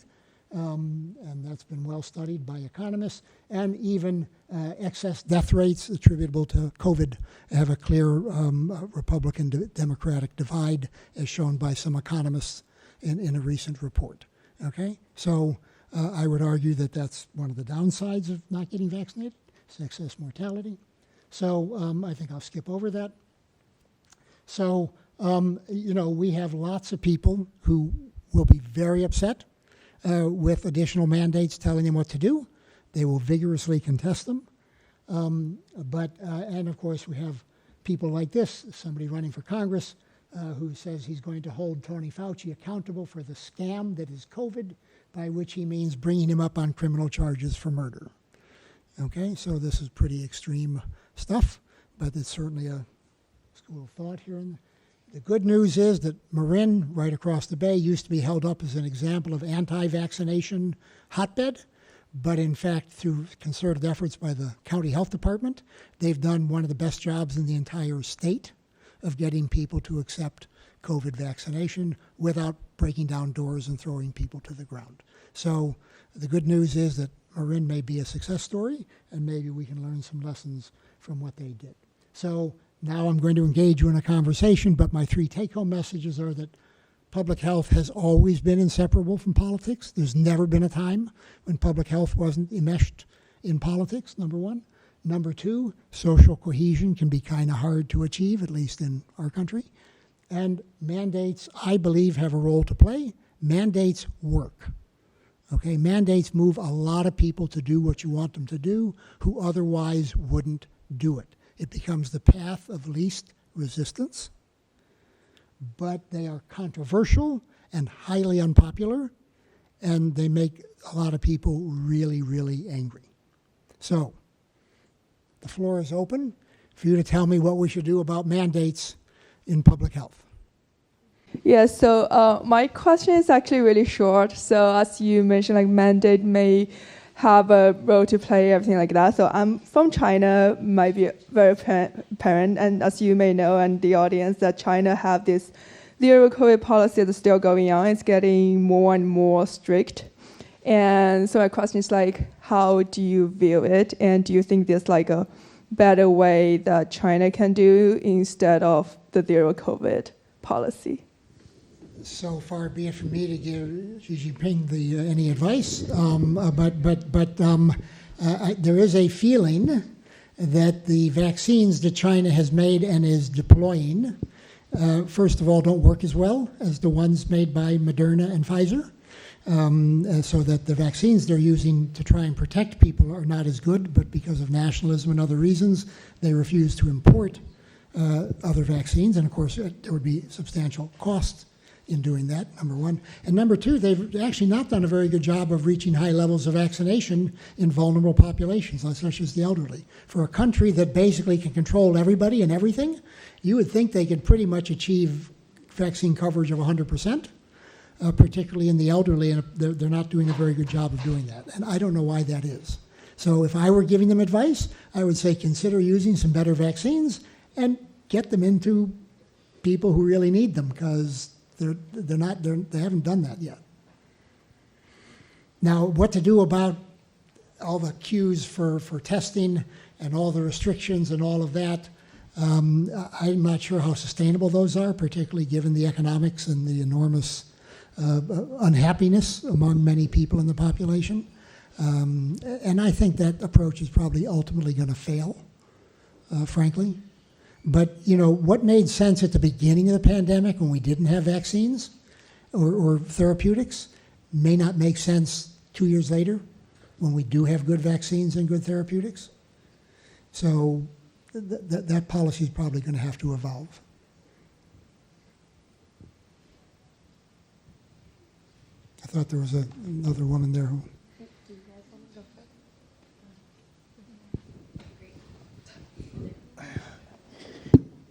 C: And that's been well studied by economists. And even excess death rates attributable to COVID have a clear Republican-Democratic divide, as shown by some economists in a recent report. Okay? So I would argue that that's one of the downsides of not getting vaccinated, is excess mortality. So I think I'll skip over that. So, we have lots of people who will be very upset with additional mandates telling them what to do. They will vigorously contest them. And of course, we have people like this, somebody running for Congress who says he's going to hold Tony Fauci accountable for the scam that is COVID, by which he means bringing him up on criminal charges for murder. Okay, so this is pretty extreme stuff, but it's certainly a school of thought here. The good news is that Marin, right across the bay, used to be held up as an example of anti-vaccination hotbed, but in fact, through concerted efforts by the county health department, they've done one of the best jobs in the entire state of getting people to accept COVID vaccination without breaking down doors and throwing people to the ground. So the good news is that Marin may be a success story, and maybe we can learn some lessons from what they did. So now I'm going to engage you in a conversation, but my 3 take-home messages are that public health has always been inseparable from politics. There's never been a time when public health wasn't enmeshed in politics, number 1. Number 2, social cohesion can be kind of hard to achieve, at least in our country. And mandates, I believe, have a role to play. Mandates work. Okay, mandates move a lot of people to do what you want them to do who otherwise wouldn't do it. It becomes the path of least resistance, but they are controversial and highly unpopular, and they make a lot of people really, really angry. So, the floor is open for you to tell me what we should do about mandates in public health.
D: Yes, so my question is actually really short. So as you mentioned, like mandate may have a role to play, everything like that. So I'm from China, might be very apparent, and as you may know, and the audience, that China have this zero COVID policy that's still going on. It's getting more and more strict. And so my question is like, how do you view it? And do you think there's like a better way that China can do instead of the zero COVID policy?
C: So far be it from me to give Xi Jinping any advice, there is a feeling that the vaccines that China has made and is deploying, first of all, don't work as well as the ones made by Moderna and Pfizer, so that the vaccines they're using to try and protect people are not as good, but because of nationalism and other reasons, they refuse to import other vaccines, and of course there would be substantial costs in doing that, number 1. And number 2, they've actually not done a very good job of reaching high levels of vaccination in vulnerable populations, such as the elderly. For a country that basically can control everybody and everything, you would think they could pretty much achieve vaccine coverage of 100%, particularly in the elderly, and they're not doing a very good job of doing that. And I don't know why that is. So if I were giving them advice, I would say consider using some better vaccines and get them into people who really need them, because they haven't done that yet. Now, what to do about all the queues for testing and all the restrictions and all of that, I'm not sure how sustainable those are, particularly given the economics and the enormous unhappiness among many people in the population. And I think that approach is probably ultimately going to fail, frankly. But, what made sense at the beginning of the pandemic when we didn't have vaccines or therapeutics may not make sense 2 years later when we do have good vaccines and good therapeutics. So that policy is probably going to have to evolve. I thought there was another woman there who...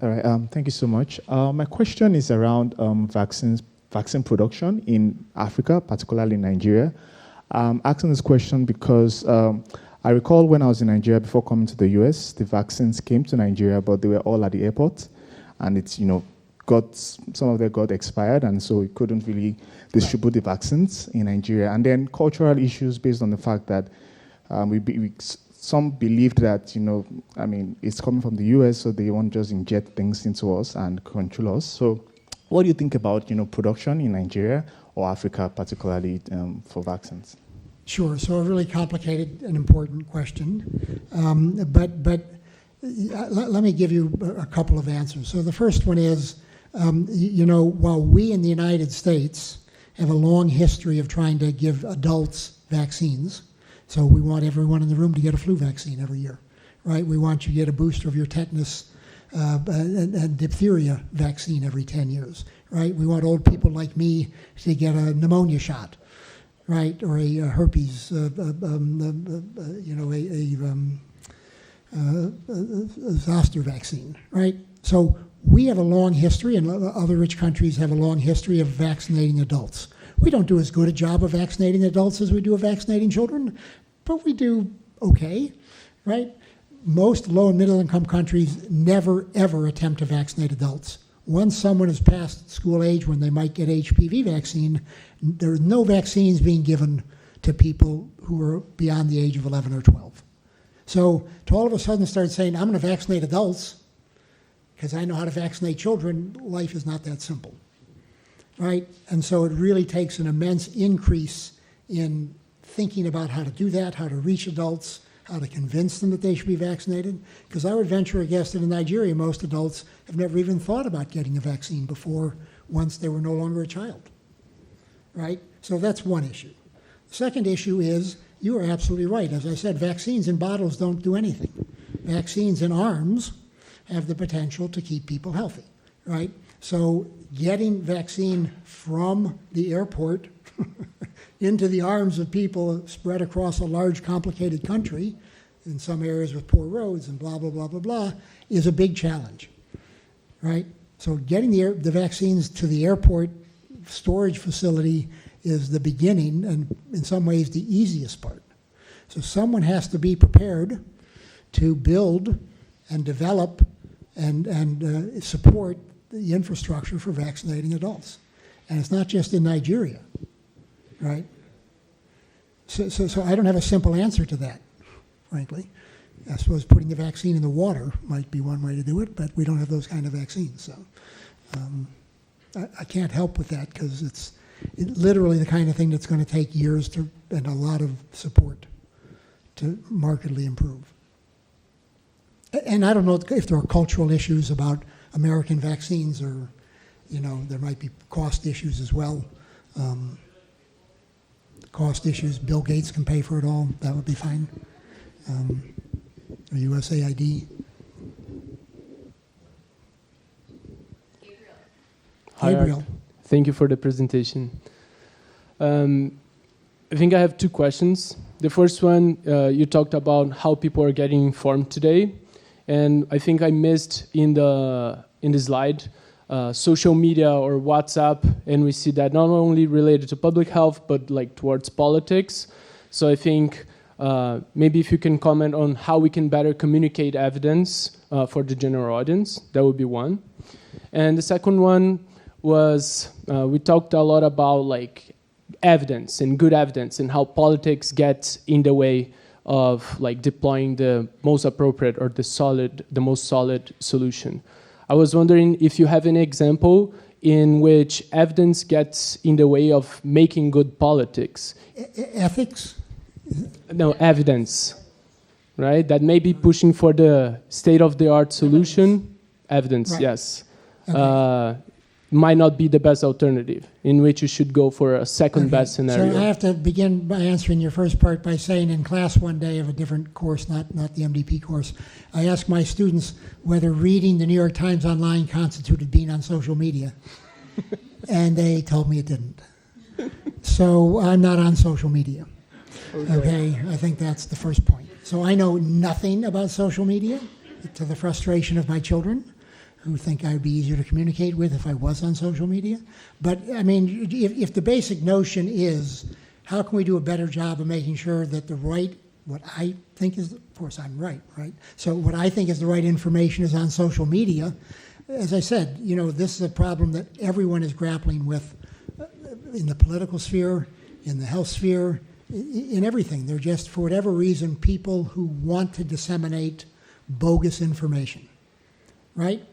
E: All right, thank you so much. My question is around vaccine production in Africa, particularly Nigeria. I'm asking this question because I recall when I was in Nigeria before coming to the US, the vaccines came to Nigeria, but they were all at the airport, and it's, some of them got expired, and so we couldn't really distribute the vaccines in Nigeria. And then cultural issues based on the fact that some believed that, it's coming from the US, so they won't just inject things into us and control us. So what do you think about, production in Nigeria or Africa, particularly for vaccines?
C: Sure. So a really complicated and important question. But let me give you a couple of answers. So the first one is, while we in the United States have a long history of trying to give adults vaccines, so we want everyone in the room to get a flu vaccine every year, right? We want you to get a booster of your tetanus and diphtheria vaccine every 10 years, right? We want old people like me to get a pneumonia shot, right? Or a herpes, zoster vaccine, right? So we have a long history, and other rich countries have a long history of vaccinating adults. We don't do as good a job of vaccinating adults as we do of vaccinating children, but we do okay, right? Most low and middle income countries never, ever attempt to vaccinate adults. Once someone is past school age when they might get HPV vaccine, there are no vaccines being given to people who are beyond the age of 11 or 12. So to all of a sudden start saying, I'm going to vaccinate adults because I know how to vaccinate children, life is not that simple, right? And so it really takes an immense increase in thinking about how to do that, how to reach adults, how to convince them that they should be vaccinated. Because I would venture a guess that in Nigeria, most adults have never even thought about getting a vaccine before once they were no longer a child, right? So that's one issue. The second issue is, you are absolutely right. As I said, vaccines in bottles don't do anything. Vaccines in arms have the potential to keep people healthy, right? So getting vaccine from the airport into the arms of people spread across a large, complicated country, in some areas with poor roads and blah, blah, blah, blah, blah, is a big challenge, right? So getting the vaccines to the airport storage facility is the beginning and in some ways the easiest part. So someone has to be prepared to build and develop and support the infrastructure for vaccinating adults. And it's not just in Nigeria, right? So I don't have a simple answer to that, frankly. I suppose putting the vaccine in the water might be one way to do it, but we don't have those kind of vaccines. So I can't help with that because it's literally the kind of thing that's going to take years and a lot of support to markedly improve. And I don't know if there are cultural issues about American vaccines or, there might be cost issues as well. Cost issues, Bill Gates can pay for it all, that would be fine. Or USAID.
F: Hi,
C: Gabriel.
F: Art. Thank you for the presentation. I think I have two questions. The first one, you talked about how people are getting informed today, and I think I missed in the slide social media or WhatsApp, and we see that not only related to public health but like towards politics. So I think maybe if you can comment on how we can better communicate evidence for the general audience, that would be one. And the second one was we talked a lot about like evidence and good evidence and how politics gets in the way of like deploying the most appropriate or the most solid solution. I was wondering if you have an example in which evidence gets in the way of making good politics.
C: Ethics?
F: No, evidence, right? That may be pushing for the state-of-the-art solution. Evidence, right. Yes. Okay. Might not be the best alternative, in which you should go for a second best scenario.
C: So I have to begin by answering your first part by saying in class one day of a different course, not the MDP course, I asked my students whether reading the New York Times online constituted being on social media. And they told me it didn't. So I'm not on social media. Okay, I think that's the first point. So I know nothing about social media, to the frustration of my children, who think I would be easier to communicate with if I was on social media. But I mean, if the basic notion is, how can we do a better job of making sure that what I think is, of course I'm right? So what I think is the right information is on social media. As I said, this is a problem that everyone is grappling with in the political sphere, in the health sphere, in everything. They're just, for whatever reason, people who want to disseminate bogus information, right?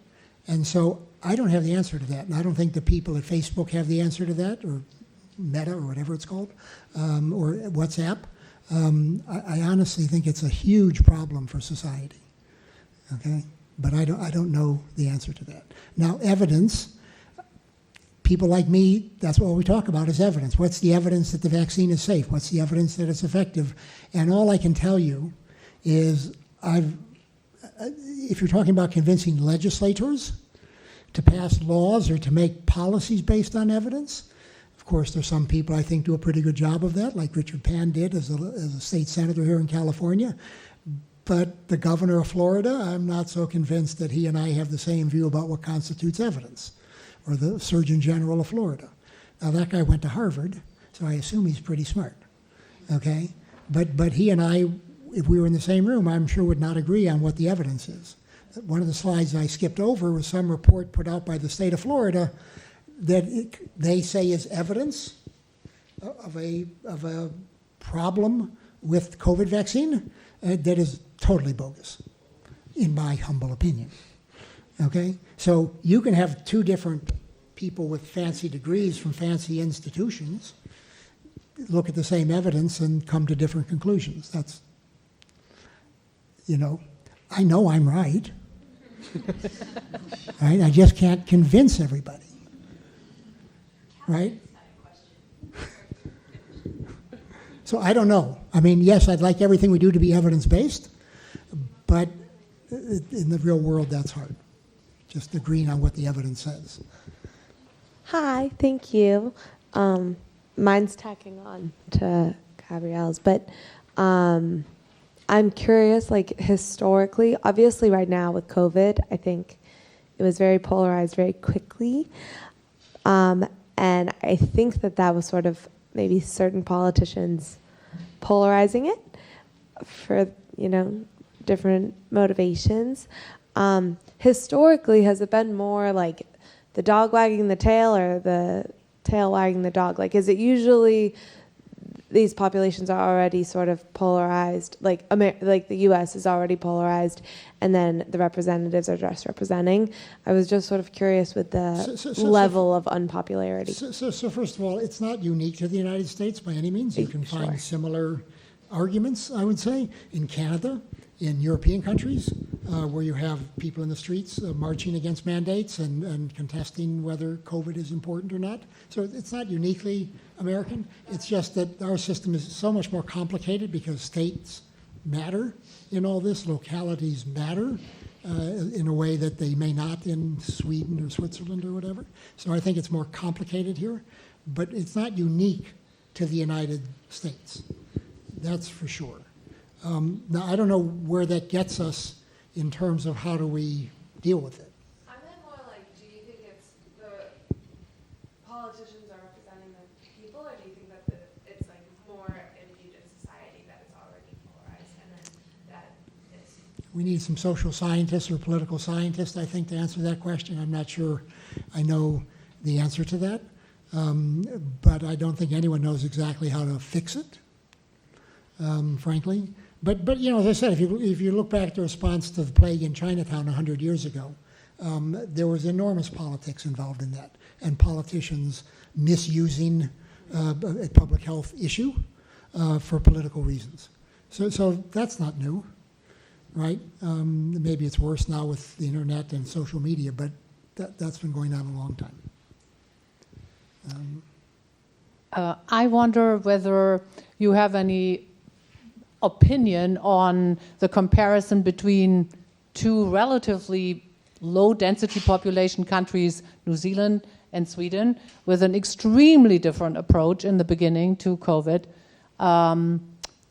C: And so I don't have the answer to that, and I don't think the people at Facebook have the answer to that, or Meta, or whatever it's called, or WhatsApp. I honestly think it's a huge problem for society. Okay? But I don't know the answer to that. Now, evidence, people like me, that's what we talk about is evidence. What's the evidence that the vaccine is safe? What's the evidence that it's effective? And all I can tell you is if you're talking about convincing legislators to pass laws or to make policies based on evidence, of course, there's some people I think do a pretty good job of that, like Richard Pan did as a state senator here in California. But the governor of Florida, I'm not so convinced that he and I have the same view about what constitutes evidence, or the Surgeon General of Florida. Now, that guy went to Harvard, so I assume he's pretty smart, okay? But he and I, if we were in the same room, I'm sure would not agree on what the evidence is. One of the slides I skipped over was some report put out by the state of Florida that they say is evidence of a problem with COVID vaccine that is totally bogus, in my humble opinion. Okay? So you can have two different people with fancy degrees from fancy institutions look at the same evidence and come to different conclusions. That's, I know I'm right. Right? I just can't convince everybody. Right? So I don't know. I mean, yes, I'd like everything we do to be evidence-based, but in the real world, that's hard. Just agreeing on what the evidence says.
G: Hi, thank you. Mine's tacking on to Gabrielle's, but I'm curious, like historically, obviously right now with COVID, I think it was very polarized very quickly. And I think that was sort of maybe certain politicians polarizing it for, different motivations. Historically, has it been more like the dog wagging the tail or the tail wagging the dog? Like, is it usually these populations are already sort of polarized, like the U.S. is already polarized, and then the representatives are just representing? I was just sort of curious with the level of unpopularity.
C: So first of all, it's not unique to the United States by any means. You can find similar arguments, I would say, in Canada, in European countries, where you have people in the streets marching against mandates and contesting whether COVID is important or not. So it's not uniquely American. It's just that our system is so much more complicated because states matter in all this, localities matter in a way that they may not in Sweden or Switzerland or whatever. So I think it's more complicated here, but it's not unique to the United States. That's for sure. Now, I don't know where that gets us in terms of how do we deal with it.
G: I meant more like, do you think it's the politicians are representing the people, or do you think that it's like more imputed in society that it's already polarized and then that is...
C: We need some social scientists or political scientists, I think, to answer that question. I'm not sure I know the answer to that, but I don't think anyone knows exactly how to fix it, frankly. But as I said, if you look back at the response to the plague in Chinatown 100 years ago, there was enormous politics involved in that, and politicians misusing a public health issue for political reasons. So that's not new, right? Maybe it's worse now with the internet and social media, but that's been going on a long time.
H: I wonder whether you have any opinion on the comparison between two relatively low density population countries, New Zealand and Sweden, with an extremely different approach in the beginning to COVID.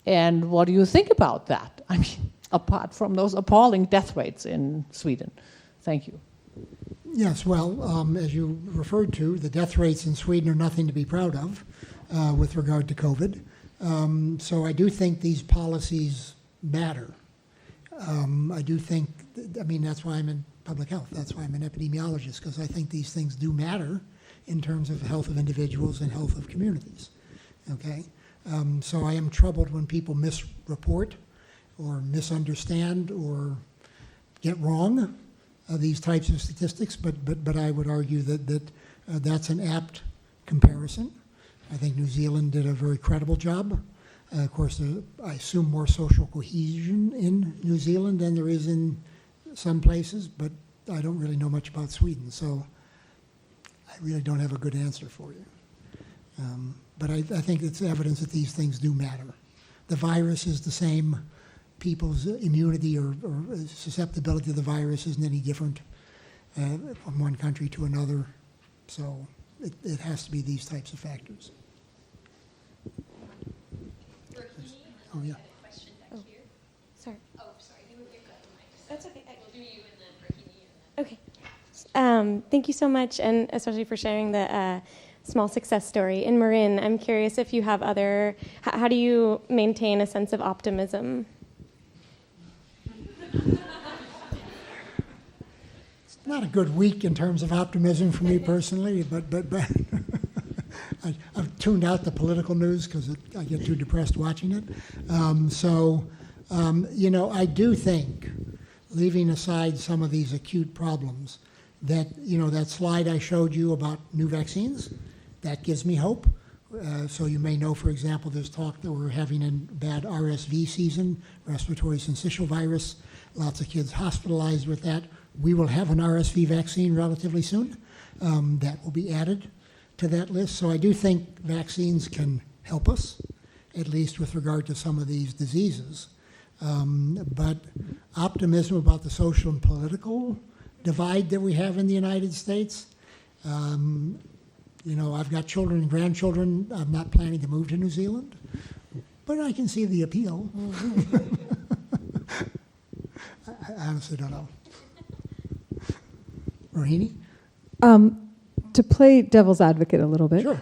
H: And what do you think about that? I mean, apart from those appalling death rates in Sweden. Thank you.
C: Yes, well, as you referred to, the death rates in Sweden are nothing to be proud of with regard to COVID. So I do think these policies matter. I do think, that's why I'm in public health. That's why I'm an epidemiologist, because I think these things do matter in terms of the health of individuals and health of communities, okay? So I am troubled when people misreport or misunderstand or get wrong these types of statistics, but I would argue that that's an apt comparison. I think New Zealand did a very credible job. Of course, I assume more social cohesion in New Zealand than there is in some places, but I don't really know much about Sweden, so I really don't have a good answer for you. But I think it's evidence that these things do matter. The virus is the same. People's immunity or susceptibility to the virus isn't any different from one country to another. So it has to be these types of factors. Oh, yeah.
G: Sorry.
B: Oh, sorry. You've got the mic.
G: That's okay.
B: We'll do you and then Rahini. And then.
G: Okay. Thank you so much, and especially for sharing the small success story. In Marin, I'm curious if you have other, how do you maintain a sense of optimism?
C: It's not a good week in terms of optimism for me personally, but I've tuned out the political news because I get too depressed watching it. I do think, leaving aside some of these acute problems, that, that slide I showed you about new vaccines, that gives me hope. So you may know, for example, there's talk that we're having a bad RSV season, respiratory syncytial virus. Lots of kids hospitalized with that. We will have an RSV vaccine relatively soon. That will be added to that list. So I do think vaccines can help us, at least with regard to some of these diseases. But optimism about the social and political divide that we have in the United States. I've got children and grandchildren. I'm not planning to move to New Zealand, but I can see the appeal. I honestly don't know. Rohini?
I: To play devil's advocate a little bit,
C: Sure.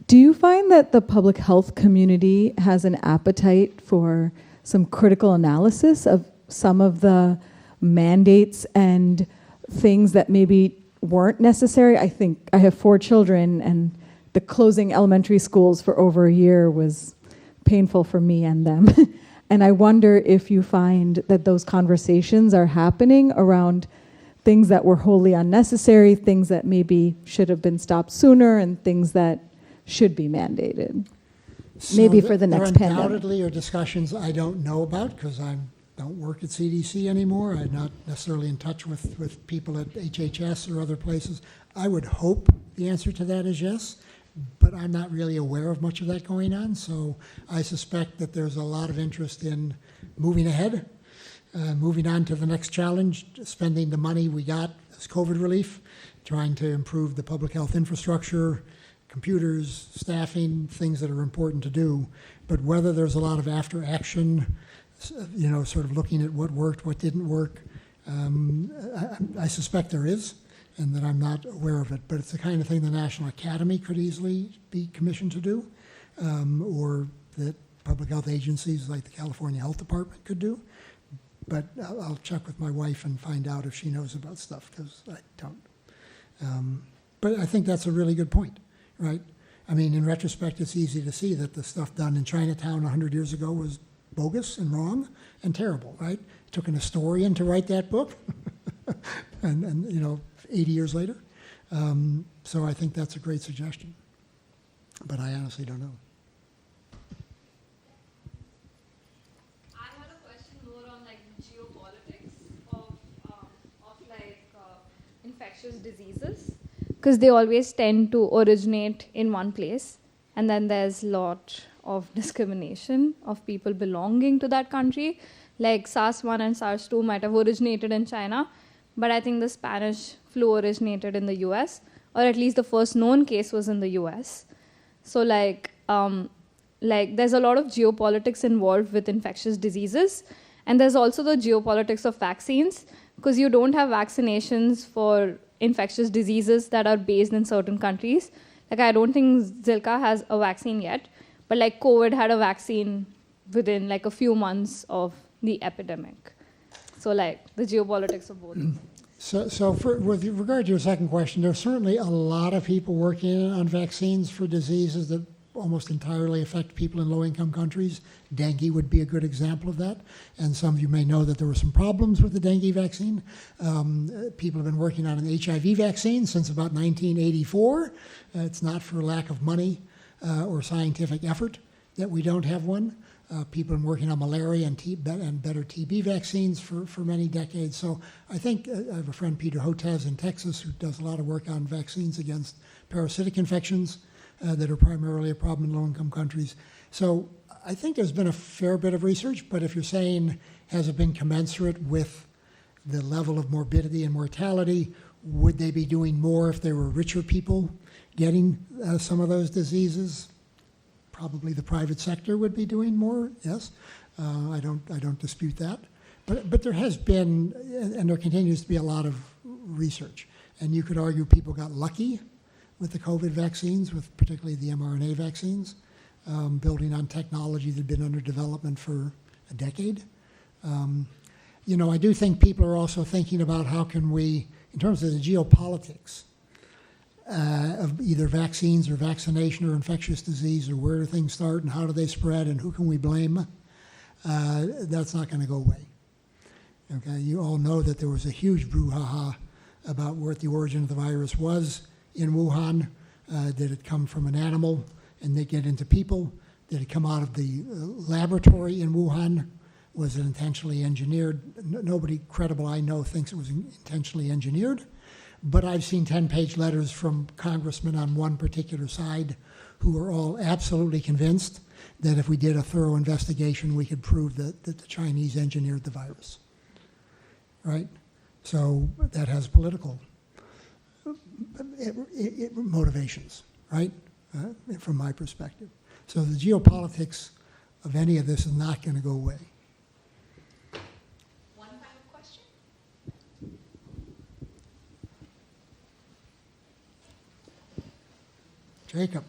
I: do you find that the public health community has an appetite for some critical analysis of some of the mandates and things that maybe weren't necessary? I think I have 4 children, and the closing elementary schools for over a year was painful for me and them. And I wonder if you find that those conversations are happening around things that were wholly unnecessary, things that maybe should have been stopped sooner, and things that should be mandated. Maybe for the next
C: there
I: pandemic.
C: undoubtedly are discussions I don't know about because I don't work at CDC anymore. I'm not necessarily in touch with people at HHS or other places. I would hope the answer to that is yes, but I'm not really aware of much of that going on. So I suspect that there's a lot of interest in moving ahead, moving on to the next challenge, spending the money we got as COVID relief, trying to improve the public health infrastructure, computers, staffing, things that are important to do. But whether there's a lot of after action, sort of looking at what worked, what didn't work, I suspect there is, and that I'm not aware of it. But it's the kind of thing the National Academy could easily be commissioned to do, or that public health agencies like the California Health Department could do. But I'll check with my wife and find out if she knows about stuff, because I don't. But I think that's a really good point, right? I mean, in retrospect, it's easy to see that the stuff done in Chinatown 100 years ago was bogus and wrong and terrible, right? It took an historian to write that book, and 80 years later. So I think that's a great suggestion. But I honestly don't know.
J: I had a question more on geopolitics of infectious diseases, because they always tend to originate in one place, and then there's a lot of discrimination of people belonging to that country. Like SARS-1 and SARS-2 might have originated in China, but I think the Spanish flu originated in the US, or at least the first known case was in the US. So there's a lot of geopolitics involved with infectious diseases, and there's also the geopolitics of vaccines, because you don't have vaccinations for infectious diseases that are based in certain countries. I don't think Zika has a vaccine yet, but COVID had a vaccine within a few months of the epidemic. So the geopolitics of both.
C: So with regard to your second question, there's certainly a lot of people working on vaccines for diseases that almost entirely affect people in low-income countries. Dengue would be a good example of that. And some of you may know that there were some problems with the dengue vaccine. People have been working on an HIV vaccine since about 1984. It's not for lack of money or scientific effort that we don't have one. People have been working on malaria and better TB vaccines for many decades. So I think I have a friend, Peter Hotez in Texas, who does a lot of work on vaccines against parasitic infections that are primarily a problem in low-income countries. So I think there's been a fair bit of research, but if you're saying, has it been commensurate with the level of morbidity and mortality, would they be doing more if there were richer people getting some of those diseases? Probably the private sector would be doing more, yes. I don't dispute that. But there has been, and there continues to be a lot of research. And you could argue people got lucky with the COVID vaccines, with particularly the mRNA vaccines, building on technology that had been under development for a decade. You know, I do think people are also thinking about how can we, in terms of the geopolitics of either vaccines or vaccination or infectious disease, or where do things start and how do they spread and who can we blame, that's not going to go away. Okay, you all know that there was a huge brouhaha about what the origin of the virus was in Wuhan. Did it come from an animal and they get into people? Did it come out of the laboratory in Wuhan? Was it intentionally engineered? Nobody credible I know thinks it was intentionally engineered, but I've seen 10-page letters from congressmen on one particular side who are all absolutely convinced that if we did a thorough investigation, we could prove that the Chinese engineered the virus, right? So that has political motivations, right, from my perspective. So the geopolitics of any of this is not going to go away.
B: One final question?
C: Jacob.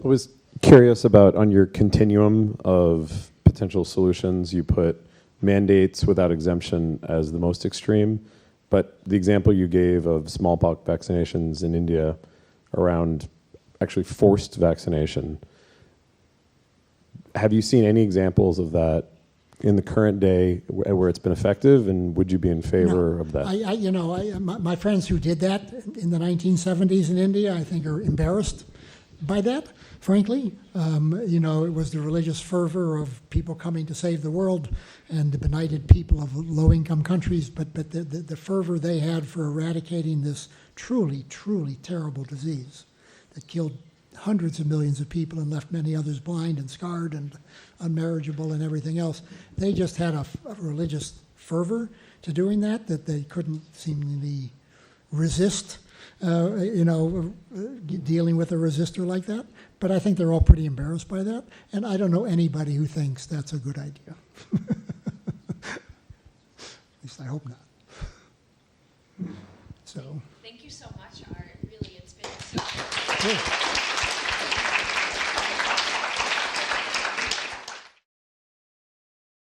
K: I was curious about, on your continuum of potential solutions, you put mandates without exemption as the most extreme, but the example you gave of smallpox vaccinations in India around actually forced vaccination, have you seen any examples of that in the current day where it's been effective, and would you be in favor of that?
C: My friends who did that in the 1970s in India, I think, are embarrassed by that, frankly. It was the religious fervor of people coming to save the world and the benighted people of low-income countries, but the fervor they had for eradicating this truly, truly terrible disease that killed hundreds of millions of people and left many others blind and scarred and unmarriageable and everything else. They just had a religious fervor to doing that they couldn't seemingly resist, dealing with a resistor like that. But I think they're all pretty embarrassed by that. And I don't know anybody who thinks that's a good idea. At least I hope not. So.
B: Thank you so much, Art. Really, it's been so
C: Good.